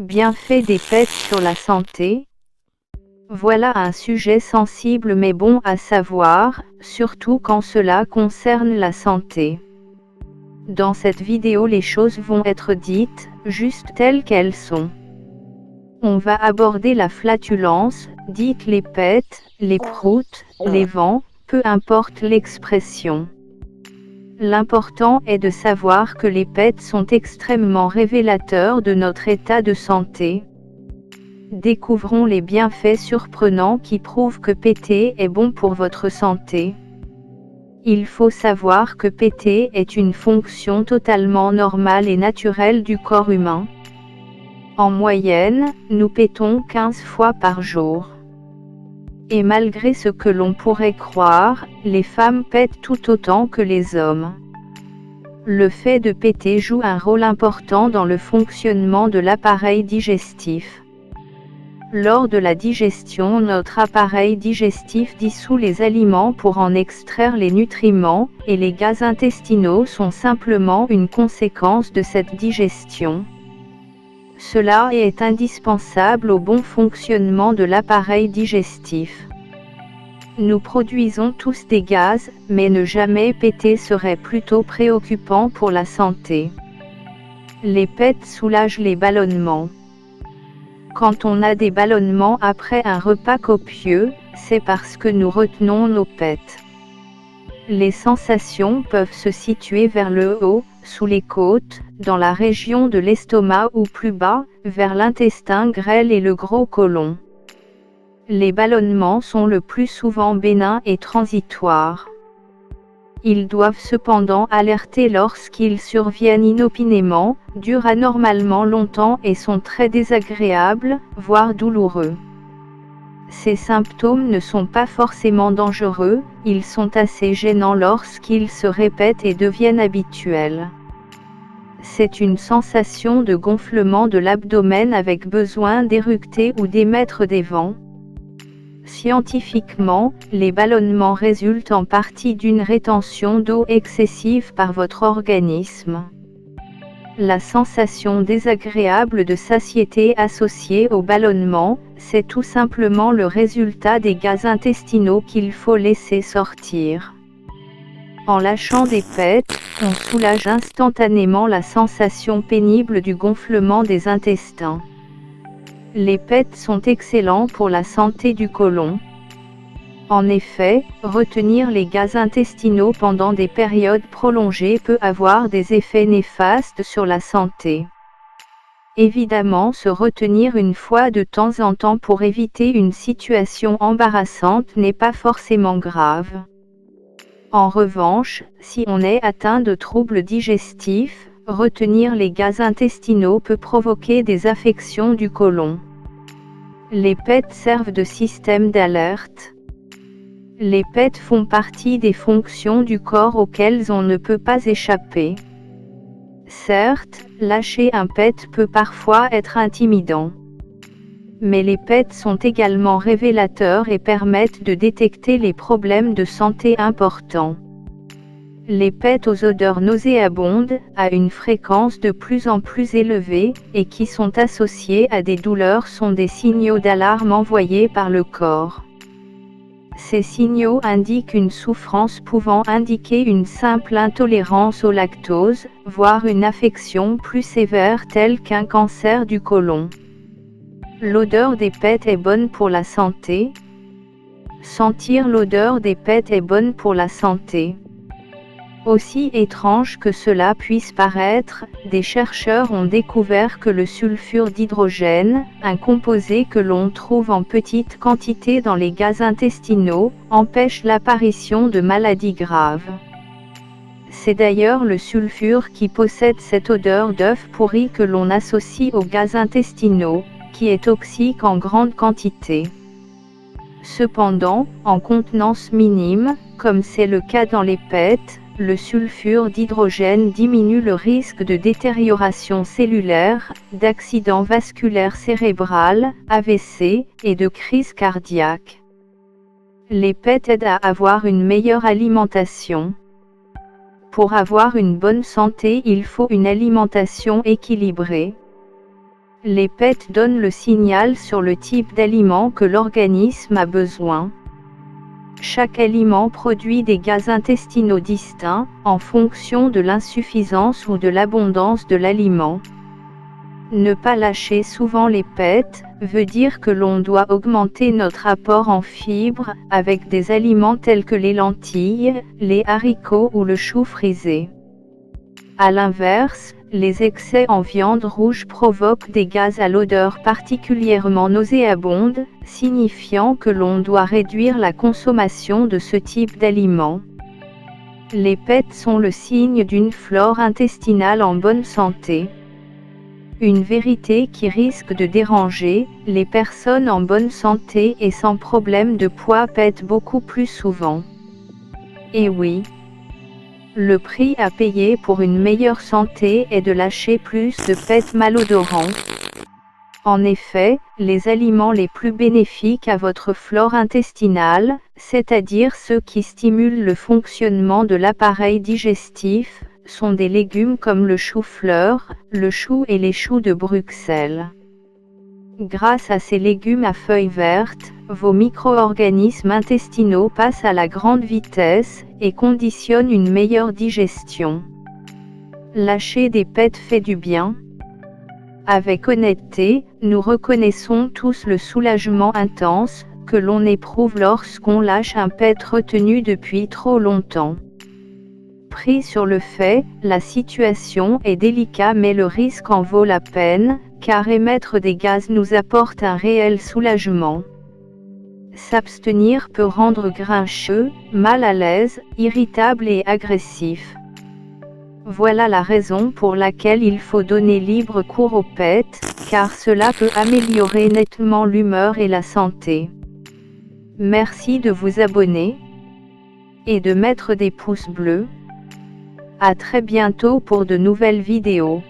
Bienfaits des pets sur la santé. Voilà un sujet sensible mais bon à savoir, surtout quand cela concerne la santé. Dans cette vidéo, les choses vont être dites, juste telles qu'elles sont. On va aborder la flatulence, dite les pets, les proutes, les vents, peu importe l'expression. L'important est de savoir que les pets sont extrêmement révélateurs de notre état de santé. Découvrons les bienfaits surprenants qui prouvent que péter est bon pour votre santé. Il faut savoir que péter est une fonction totalement normale et naturelle du corps humain. En moyenne, nous pétons 15 fois par jour. Et malgré ce que l'on pourrait croire, les femmes pètent tout autant que les hommes. Le fait de péter joue un rôle important dans le fonctionnement de l'appareil digestif. Lors de la digestion, notre appareil digestif dissout les aliments pour en extraire les nutriments, et les gaz intestinaux sont simplement une conséquence de cette digestion. Cela est indispensable au bon fonctionnement de l'appareil digestif. Nous produisons tous des gaz, mais ne jamais péter serait plutôt préoccupant pour la santé. Les pets soulagent les ballonnements. Quand on a des ballonnements après un repas copieux, c'est parce que nous retenons nos pets. Les sensations peuvent se situer vers le haut, sous les côtes, dans la région de l'estomac ou plus bas, vers l'intestin grêle et le gros côlon. Les ballonnements sont le plus souvent bénins et transitoires. Ils doivent cependant alerter lorsqu'ils surviennent inopinément, durent anormalement longtemps et sont très désagréables, voire douloureux. Ces symptômes ne sont pas forcément dangereux, ils sont assez gênants lorsqu'ils se répètent et deviennent habituels. C'est une sensation de gonflement de l'abdomen avec besoin d'éructer ou d'émettre des vents. Scientifiquement, les ballonnements résultent en partie d'une rétention d'eau excessive par votre organisme. La sensation désagréable de satiété associée au ballonnement, c'est tout simplement le résultat des gaz intestinaux qu'il faut laisser sortir. En lâchant des pets, on soulage instantanément la sensation pénible du gonflement des intestins. Les pets sont excellents pour la santé du côlon. En effet, retenir les gaz intestinaux pendant des périodes prolongées peut avoir des effets néfastes sur la santé. Évidemment, se retenir une fois de temps en temps pour éviter une situation embarrassante n'est pas forcément grave. En revanche, si on est atteint de troubles digestifs, retenir les gaz intestinaux peut provoquer des affections du côlon. Les pets servent de système d'alerte. Les pets font partie des fonctions du corps auxquelles on ne peut pas échapper. Certes, lâcher un pet peut parfois être intimidant. Mais les pets sont également révélateurs et permettent de détecter les problèmes de santé importants. Les pets aux odeurs nauséabondes, à une fréquence de plus en plus élevée, et qui sont associés à des douleurs sont des signaux d'alarme envoyés par le corps. Ces signaux indiquent une souffrance pouvant indiquer une simple intolérance au lactose, voire une affection plus sévère telle qu'un cancer du côlon. L'odeur des pets est bonne pour la santé. Sentir l'odeur des pets est bonne pour la santé. Aussi étrange que cela puisse paraître, des chercheurs ont découvert que le sulfure d'hydrogène, un composé que l'on trouve en petite quantité dans les gaz intestinaux, empêche l'apparition de maladies graves. C'est d'ailleurs le sulfure qui possède cette odeur d'œuf pourri que l'on associe aux gaz intestinaux, qui est toxique en grande quantité. Cependant, en contenance minime, comme c'est le cas dans les pets, le sulfure d'hydrogène diminue le risque de détérioration cellulaire, d'accident vasculaire cérébral, AVC, et de crise cardiaque. Les pets aident à avoir une meilleure alimentation. Pour avoir une bonne santé, il faut une alimentation équilibrée. Les PET donnent le signal sur le type d'aliment que l'organisme a besoin. Chaque aliment produit des gaz intestinaux distincts, en fonction de l'insuffisance ou de l'abondance de l'aliment. Ne pas lâcher souvent les PET, veut dire que l'on doit augmenter notre apport en fibres, avec des aliments tels que les lentilles, les haricots ou le chou frisé. A l'inverse, les excès en viande rouge provoquent des gaz à l'odeur particulièrement nauséabonde, signifiant que l'on doit réduire la consommation de ce type d'aliments. Les PET sont le signe d'une flore intestinale en bonne santé. Une vérité qui risque de déranger, les personnes en bonne santé et sans problème de poids pètent beaucoup plus souvent. Et oui. Le prix à payer pour une meilleure santé est de lâcher plus de PET malodorants. En effet, les aliments les plus bénéfiques à votre flore intestinale, c'est-à-dire ceux qui stimulent le fonctionnement de l'appareil digestif, sont des légumes comme le chou-fleur, le chou et les choux de Bruxelles. Grâce à ces légumes à feuilles vertes, vos micro-organismes intestinaux passent à la grande vitesse et conditionnent une meilleure digestion. Lâcher des PET fait du bien. Avec honnêteté, nous reconnaissons tous le soulagement intense que l'on éprouve lorsqu'on lâche un PET retenu depuis trop longtemps. Pris sur le fait, la situation est délicate mais le risque en vaut la peine, car émettre des gaz nous apporte un réel soulagement. S'abstenir peut rendre grincheux, mal à l'aise, irritable et agressif. Voilà la raison pour laquelle il faut donner libre cours aux PET, car cela peut améliorer nettement l'humeur et la santé. Merci de vous abonner et de mettre des pouces bleus. À très bientôt pour de nouvelles vidéos.